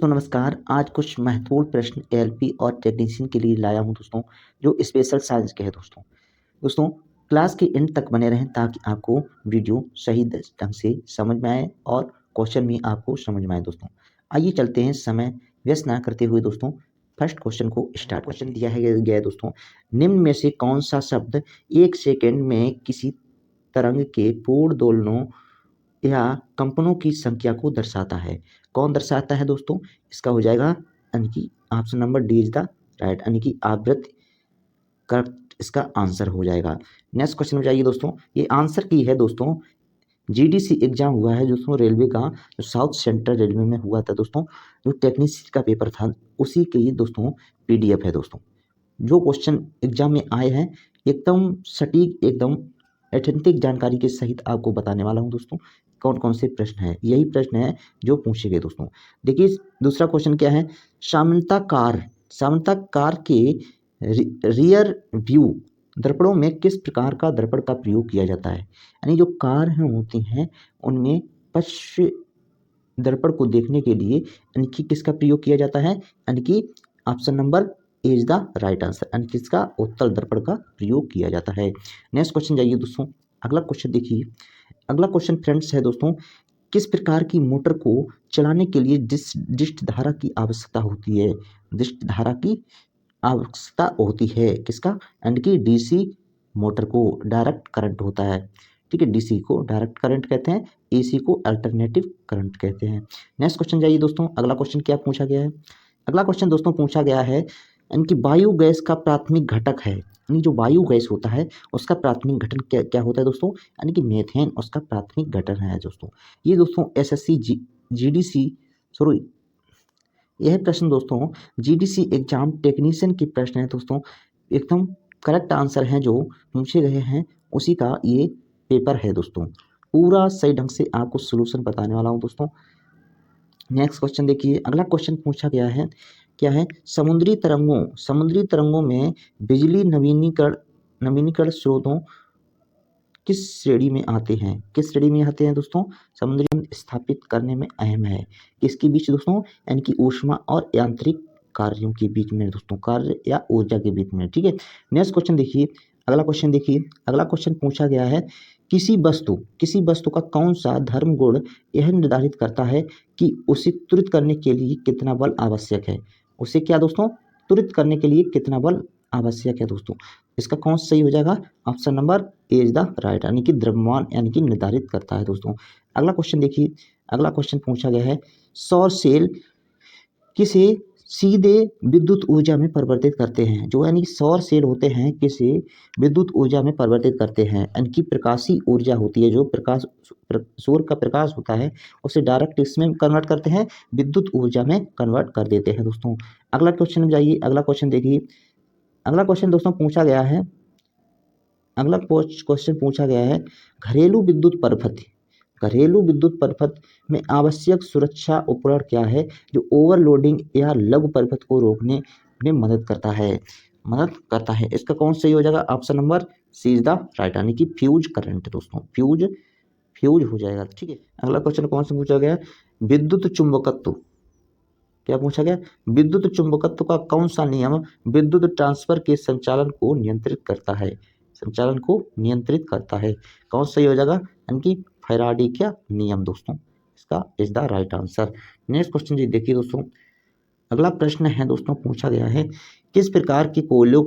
दोस्तों नमस्कार। आज कुछ महत्वपूर्ण प्रश्न एएलपी और टेक्नीशियन के लिए लाया हूं दोस्तों, जो स्पेशल साइंस के हैं दोस्तों। दोस्तों क्लास के एंड तक बने रहें ताकि आपको वीडियो सही ढंग से समझ में आए और क्वेश्चन भी आपको समझ में आए दोस्तों। आइए चलते हैं, समय व्यस्त ना करते हुए दोस्तों फर्स्ट क्वेश्चन को स्टार्ट। क्वेश्चन दिया है गया है दोस्तों, निम्न में से कौन सा शब्द 1 सेकंड में किसी तरंग के पूर्ण दोलनों या कंपनों की संख्या को दर्शाता है? कौन दर्शाता है दोस्तों? इसका हो जाएगा यानी कि option number D is the right, यानी कि आवृत्ति करेक्ट इसका आंसर हो जाएगा। नेक्स्ट क्वेश्चन में जाइए दोस्तों, ये आंसर की है दोस्तों, जीडीसी एग्जाम हुआ है दोस्तों रेलवे का, जो साउथ सेंट्रल रेलवे में हुआ था दोस्तों, जो टेक्नीशियन का पेपर था उसी के ही दोस्तों पीडीएफ है दोस्तों। जो क्वेश्चन एग्जाम में आए हैं एकदम सटीक, एकदम ऑथेंटिक जानकारी के सहित आपको बताने वाला हूं दोस्तों कौन कौन से प्रश्न हैं। यही प्रश्न है जो पूछे गए दोस्तों। देखिए दूसरा क्वेश्चन क्या है, सामान्यतः कार के रियर व्यू दर्पणों में किस प्रकार का दर्पण का प्रयोग किया जाता है? यानी जो कार होती हैं उनमें पश्च दर्पण को देखने के लिए यानी कि किसका प्रयोग किया जाता है? यानी कि option number A is the right answer, यानी किसका? उत्तल दर्पण का प्रयोग किया जाता है। नेक्स्ट क्वेश्चन जाइए दोस्तों, अगला क्वेश्चन देखिए। अगला क्वेश्चन फ्रेंड्स है दोस्तों, किस प्रकार की मोटर को चलाने के लिए डिस्ट धारा की आवश्यकता होती है? डिस्ट धारा की आवश्यकता होती है किसका? यानी कि डीसी मोटर को डायरेक्ट करंट होता है, ठीक है। डीसी को डायरेक्ट करंट कहते हैं, एसी को अल्टरनेटिव करंट कहते हैं। नेक्स्ट क्वेश्चन जाइए दोस्तों, अगला क्वेश्चन क्या पूछा गया है? अगला क्वेश्चन दोस्तों पूछा गया है, यानी कि वायु गैस का प्राथमिक घटक है, यानी जो वायु गैस होता है उसका प्राथमिक घटक क्या क्या होता है दोस्तों? यानी कि मीथेन उसका प्राथमिक घटक है दोस्तों। ये दोस्तों एसएससी जीडीसी सॉरी यह प्रश्न दोस्तों जीडीसी एग्जाम टेक्नीशियन के प्रश्न है दोस्तों, एकदम करेक्ट आंसर हैं जो पूछे गए हैं उसी का ये पेपर है दोस्तों। पूरा सही ढंग से आपको सोल्यूशन बताने वाला हूँ दोस्तों। नेक्स्ट क्वेश्चन देखिए, अगला क्वेश्चन पूछा गया है, क्या है? समुद्री तरंगों में बिजली नवीनीकरण स्रोतों किस श्रेणी में आते हैं? किस श्रेणी में आते हैं दोस्तों? समुद्री स्थापित करने में अहम है किसके बीच दोस्तों? यानी कि ऊष्मा और यांत्रिक कार्यों के बीच में दोस्तों, कार्य या ऊर्जा के बीच में, ठीक है। नेक्स्ट क्वेश्चन देखिए, अगला क्वेश्चन देखिए। अगला क्वेश्चन पूछा गया है, किसी वस्तु का कौन सा धर्म गुण यह निर्धारित करता है कि उसे त्वरित करने के लिए कितना बल आवश्यक है? उसे क्या दोस्तों? त्वरित करने के लिए कितना बल आवश्यक है दोस्तों? इसका कौन सा सही हो जाएगा? Option number A is the right, यानी कि द्रव्यमान यानी कि निर्धारित करता है दोस्तों। अगला क्वेश्चन देखिए, अगला क्वेश्चन पूछा गया है, सौर सेल किसे सीधे विद्युत ऊर्जा में परिवर्तित करते हैं? जो यानी कि सौर सेल होते हैं किसे विद्युत ऊर्जा में परिवर्तित करते हैं? यानी कि प्रकाशीय ऊर्जा होती है, जो सूर्य का प्रकाश होता है उसे डायरेक्ट इसमें कन्वर्ट करते हैं, विद्युत ऊर्जा में कन्वर्ट कर देते हैं दोस्तों। अगला क्वेश्चन में जाइए, अगला क्वेश्चन देखिए। अगला क्वेश्चन दोस्तों पूछा गया है, अगला क्वेश्चन पूछा गया है, घरेलू विद्युत परिपथ में आवश्यक सुरक्षा उपकरण क्या है जो ओवरलोडिंग या लघु परिपथ को रोकने में मदद करता है? इसका कौन सही हो जाएगा? Option number C is the right, यानी कि फ्यूज करंट दोस्तों, फ्यूज हो जाएगा, ठीक है। अगला क्वेश्चन कौन सा पूछा गया? विद्युत चुंबकत्व, क्या पूछा गया? विद्युत चुंबकत्व का कौन सा नियम विद्युत ट्रांसफर के संचालन को नियंत्रित करता है? कौन सही हो जाएगा? यानी कि फैराडे का नियम दोस्तों, इसका is the right answer. Next question जी देखिए दोस्तों, अगला प्रश्न है दोस्तों पूछा गया है, किस प्रकार के कोयलों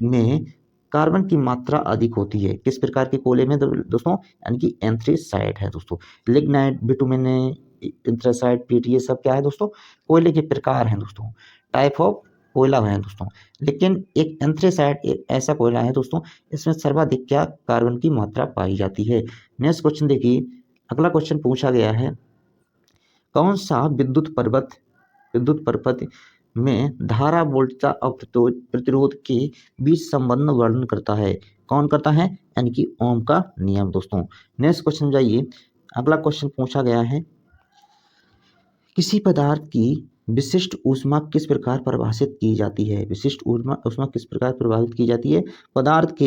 में कार्बन की मात्रा अधिक होती है? किस प्रकार के कोयले में दोस्तों? यानी कि एंथ्रेसाइट है दोस्तों, लिग्नाइट, बिटुमेन, एंथ्रेसाइट, पीट, ये सब क्या है दोस्तों? कोयले के प्रकार हैं दोस्तों, टाइप ऑफ कोयला है दोस्तों। लेकिन एक एंथ्रेसाइट एक ऐसा कोयला है दोस्तों, इसमें सर्वाधिक क्या कार्बन की मात्रा पाई जाती है? नेक्स्ट क्वेश्चन देखिए, अगला क्वेश्चन पूछा गया है, कौन सा विद्युत परिपथ में धारा, वोल्टता और प्रतिरोध के बीच संबंध वर्णन करता है? कौन करता है? यानी कि ओम का नियम दोस्तों। नेक्स्ट क्वेश्चन जाइए, अगला क्वेश्चन पूछा गया है, किसी पदार्थ की विशिष्ट ऊष्मा किस प्रकार परिभाषित की जाती है? विशिष्ट ऊष्मा किस प्रकार प्रभावित की जाती है? पदार्थ के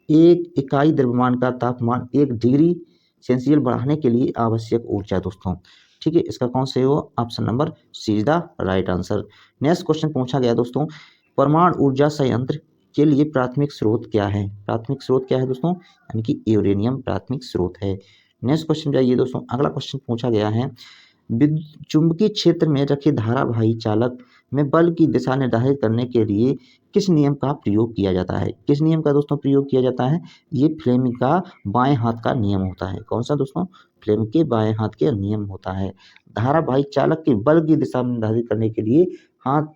एक इकाई द्रव्यमान का तापमान 1 डिग्री सेल्सियस बढ़ाने के लिए आवश्यक ऊर्जा दोस्तों। ठीक है, इसका कौन सही होगा? Option number C is the right answer. Next question पूछा गया दोस्तों, परमाणु ऊर्जा संयंत्र के लिए प्राथमिक स्रोत क्या है? प्राथमिक स्रोत क्या है दोस्तों? यानी कि यूरेनियम प्राथमिक स्रोत है। नेक्स्ट क्वेश्चन जाइए दोस्तों, अगला क्वेश्चन पूछा गया है, चुंबकीय क्षेत्र में रखे धारावाही चालक में बल की दिशा निर्धारित करने के लिए किस नियम का प्रयोग किया जाता है? किस नियम का दोस्तों प्रयोग किया जाता है? ये फ्लेमिंग का बाएं हाथ का नियम होता है। कौन सा दोस्तों? फ्लेमिंग के बाएं हाथ के नियम होता है। धारावाही चालक के बल की दिशा निर्धारित करने के लिए हाथ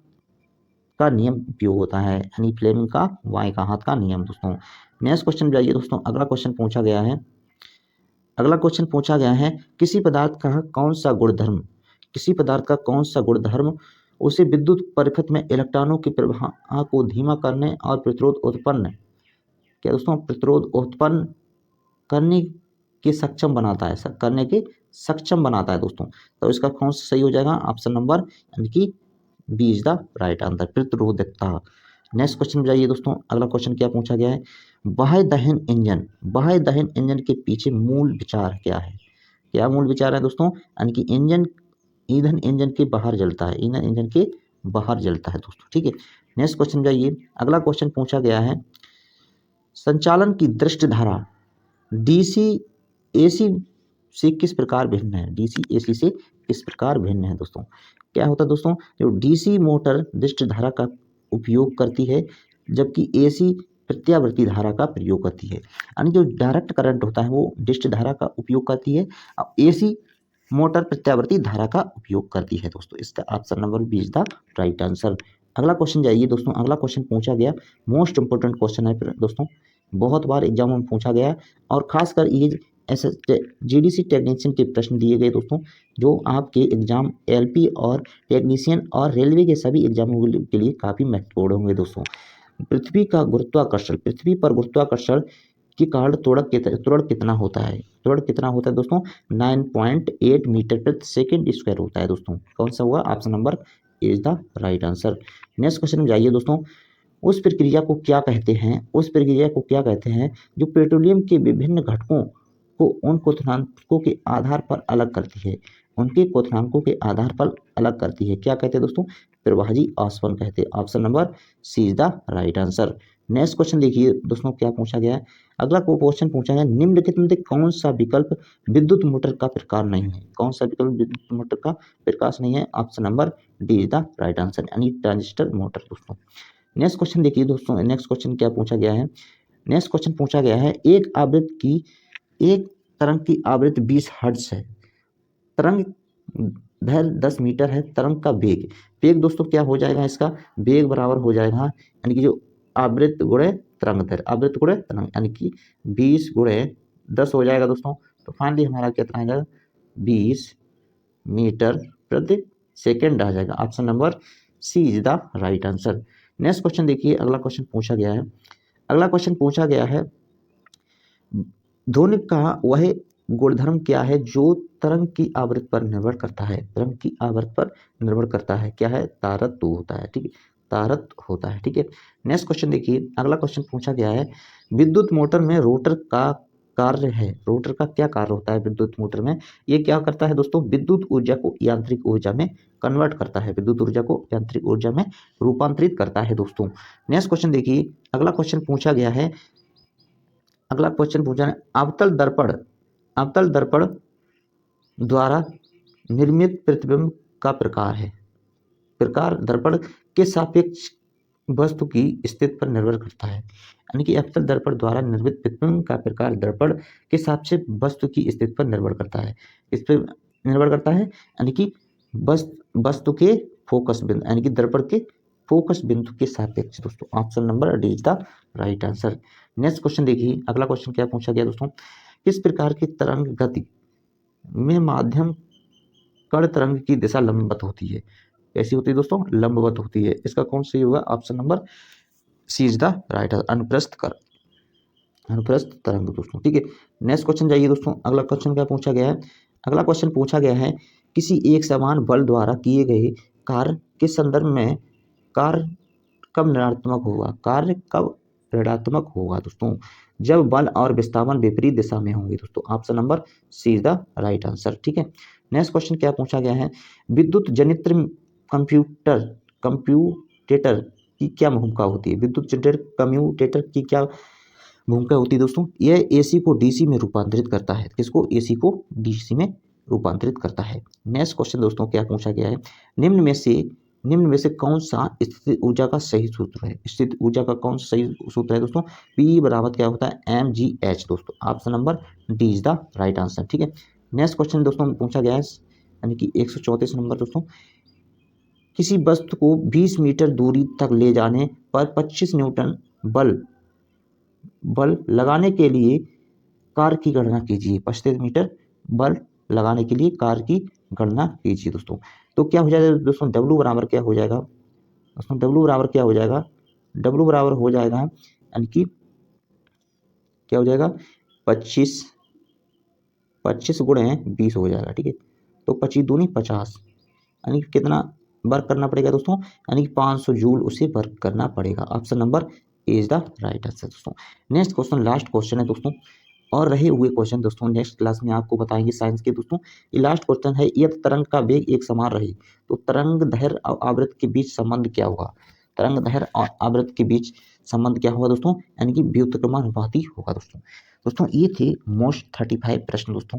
का नियम उपयोग होता है, यानी फ्लेमिंग का बाएं का हाथ का नियम दोस्तों। नेक्स्ट क्वेश्चन जाइए दोस्तों, अगला क्वेश्चन पूछा गया है, अगला क्वेश्चन पूछा गया है, किसी पदार्थ का कौन सा गुणधर्म, किसी पदार्थ का कौन सा गुणधर्म उसे विद्युत परिपथ में इलेक्ट्रॉनों के प्रवाह को धीमा करने और प्रतिरोध उत्पन्न, क्या दोस्तों, प्रतिरोध उत्पन्न करने के सक्षम बनाता है, करने के सक्षम बनाता है दोस्तों। तो इसका कौन सा सही हो जाएगा? ऑप्शन नंबर यानी कि B is the right answer, प्रतिरोधकता। नेक्स्ट क्वेश्चन जाइए दोस्तों, अगला क्वेश्चन क्या पूछा गया है, बाह्य दहन इंजन, बाह्य दहन इंजन के पीछे मूल विचार क्या है? क्या मूल विचार है दोस्तों? यानी कि इंजन, ईंधन इंजन के बाहर जलता है, ईंधन इंजन के बाहर जलता है दोस्तों। ठीक है, नेक्स्ट क्वेश्चन जाइए, अगला क्वेश्चन पूछा गया है, संचालन की दृष्टि धारा डीसी एसी से किस प्रकार भिन्न है? डीसी एसी से किस प्रकार भिन्न है दोस्तों? क्या होता है दोस्तों, जो डीसी मोटर दृष्टि धारा का उपयोग करती है, जबकि एसी प्रत्यावर्ती धारा का प्रयोग करती है। यानी जो डायरेक्ट करंट होता है वो दृष्टि धारा का उपयोग करती है, और एसी मोटर प्रत्यावर्ती धारा का उपयोग करती है दोस्तों। इसका option number B is the right answer. अगला क्वेश्चन जाइए दोस्तों, अगला क्वेश्चन पूछा गया, मोस्ट इंपोर्टेंट क्वेश्चन है दोस्तों, बहुत बार एग्जाम में पूछा गया है, और खासकर ये ऐसे जीडीसी टेक्नीशियन के प्रश्न दिए गए दोस्तों, जो आपके एग्जाम एलपी और टेक्नीशियन और रेलवे के सभी एग्जामों के लिए काफ़ी महत्वपूर्ण होंगे दोस्तों। पृथ्वी का गुरुत्वाकर्षण, पृथ्वी पर गुरुत्वाकर्षण के कारण त्वरण कितना होता है? त्वरण कितना होता है दोस्तों? 9.8 मीटर प्रति सेकेंड स्क्वायर होता है दोस्तों। कौन सा हुआ? Option number is the right answer. Next question में जाइए दोस्तों, उस प्रक्रिया को क्या कहते हैं, उस प्रक्रिया को क्या कहते हैं जो पेट्रोलियम के विभिन्न घटकों को उन क्वथनांकों के आधार पर अलग करती है, उनके क्वथनांकों के आधार पर अलग करती है? क्या कहते हैं दोस्तों? प्रवाही आसवन कहते हैं। Option number C is the right answer. Next question देखिए दोस्तों, क्या पूछा गया है, अगला क्वेश्चन पूछा गया, निम्नलिखित में से कौन सा विकल्प विद्युत मोटर का प्रकार नहीं है? कौन सा विकल्प विद्युत मोटर का प्रकाश नहीं है? Option number D is the right answer, यानी ट्रांजिस्टर मोटर दोस्तों। नेक्स्ट क्वेश्चन देखिए दोस्तों, नेक्स्ट क्वेश्चन क्या पूछा गया है, नेक्स्ट क्वेश्चन पूछा गया है, एक तरंग की आवृत्ति 20 हर्ट्ज है, तरंग दैर्घ्य 10 मीटर है, तरंग का वेग, वेग दोस्तों क्या हो जाएगा? इसका वेग बराबर हो जाएगा, यानी कि जो आवृत्ति गुणे तरंग दैर्घ्य, आवृत्ति गुणे तरंग, यानी कि 20 गुणे 10 हो जाएगा दोस्तों। तो फाइनली हमारा कितना आ जाएगा? 20 मीटर प्रति सेकेंड आ जाएगा। Option number C is the right answer. Next question देखिए, अगला क्वेश्चन पूछा गया है, अगला क्वेश्चन पूछा गया है, ध्वनि का वह गुणधर्म क्या है जो तरंग की आवृत्ति पर निर्भर करता है? तरंग की आवृत्ति पर निर्भर करता है, क्या है? तारत्व होता है। ठीक है, तारत्व होता है। ठीक है, नेक्स्ट क्वेश्चन देखिए, अगला क्वेश्चन पूछा गया है, विद्युत मोटर में रोटर का कार्य है, रोटर का क्या कार्य होता है विद्युत मोटर में? ये क्या करता है दोस्तों? विद्युत ऊर्जा को यांत्रिक ऊर्जा में कन्वर्ट करता है, विद्युत ऊर्जा को यांत्रिक ऊर्जा में रूपांतरित करता है दोस्तों। नेक्स्ट क्वेश्चन देखिए, अगला क्वेश्चन पूछा गया है, अगला क्वेश्चन पूछा है, अवतल दर्पण द्वारा निर्मित प्रतिबिंब का प्रकार है, प्रकार दर्पण के सापेक्ष वस्तु की स्थिति पर निर्भर करता है, यानी कि अवतल दर्पण द्वारा निर्मित प्रतिबिंब का प्रकार दर्पण के सापेक्ष वस्तु की स्थिति पर निर्भर करता है, इस पर निर्भर करता है, यानी कि वस्तु के फोकस बिंदु, यानी कि दर्पण के फोकस बिंदु के सापेक्ष दोस्तों। Option number D is the right answer. Next question देखिए, अगला क्वेश्चन क्या पूछा गया दोस्तों, किस प्रकार की तरंग गति में माध्यम कण तरंग की दिशा लंबवत होती है? कैसी होती है दोस्तों? लंबवत होती है। इसका कौन सही होगा? Option number C is the right answer, अनुप्रस्थ तरंग दोस्तों। ठीक है, नेक्स्ट क्वेश्चन जाइए दोस्तों, अगला क्वेश्चन क्या पूछा गया है, अगला क्वेश्चन पूछा गया है, किसी एक समान बल द्वारा किए गए कार्य के संदर्भ में कार्य कब ऋणात्मक होगा? कार्य कब ऋणात्मक होगा दोस्तों? जब बल और विस्थापन विपरीत दिशा में होंगे दोस्तों। Option number C is the right answer. ठीक है, नेक्स्ट क्वेश्चन क्या पूछा गया है, विद्युत जनित्र कम्प्यूटेटर की क्या भूमिका होती है। विद्युत जनरेटर कम्यूटेटर की क्या भूमिका होती है दोस्तों, यह एसी को डीसी में रूपांतरित करता है। किसको, एसी को डीसी में रूपांतरित करता है। नेक्स्ट क्वेश्चन दोस्तों क्या पूछा गया है, निम्न में से कौन सा स्थितिज ऊर्जा का सही सूत्र है। स्थितिज ऊर्जा का कौन सा सही सूत्र है दोस्तों, P बराबर क्या होता है mgh दोस्तों, option number D is the right answer. ठीक है, नेक्स्ट क्वेश्चन दोस्तों पूछा गया है यानी कि 134 नंबर दोस्तों, किसी वस्तु को 20 मीटर दूरी तक ले जाने पर 25 न्यूटन बल लगाने के लिए कार की गणना कीजिए। 25 मीटर बल लगाने के लिए कार की गणना कीजिए दोस्तों। तो क्या हो जाएगा दोस्तों, W बराबर क्या हो जाएगा दोस्तों, W बराबर क्या हो जाएगा, W बराबर हो जाएगा यानी कि क्या हो जाएगा 25 गुणे 20 हो जाएगा। ठीक है, तो 25 दूनी 50 यानी कि कितना वर्क करना पड़ेगा दोस्तों, यानी कि 500 जूल उसे वर्क करना पड़ेगा। Option number A is the right answer दोस्तों। नेक्स्ट क्वेश्चन लास्ट क्वेश्चन है दोस्तों, और रहे हुए क्वेश्चन दोस्तों नेक्स्ट क्लास में आपको बताएंगे साइंस के दोस्तों। ये लास्ट क्वेश्चन है, यदि तरंग का वेग एक समान रहे तो तरंग दैर्घ्य और आवृत्ति के बीच संबंध क्या होगा। तरंग दैर्घ्य और आवृत्ति के बीच संबंध क्या होगा दोस्तों, यानी कि व्युत्क्रमानुपाती होगा दोस्तों। दोस्तों ये थे मोस्ट 35 प्रश्न दोस्तों।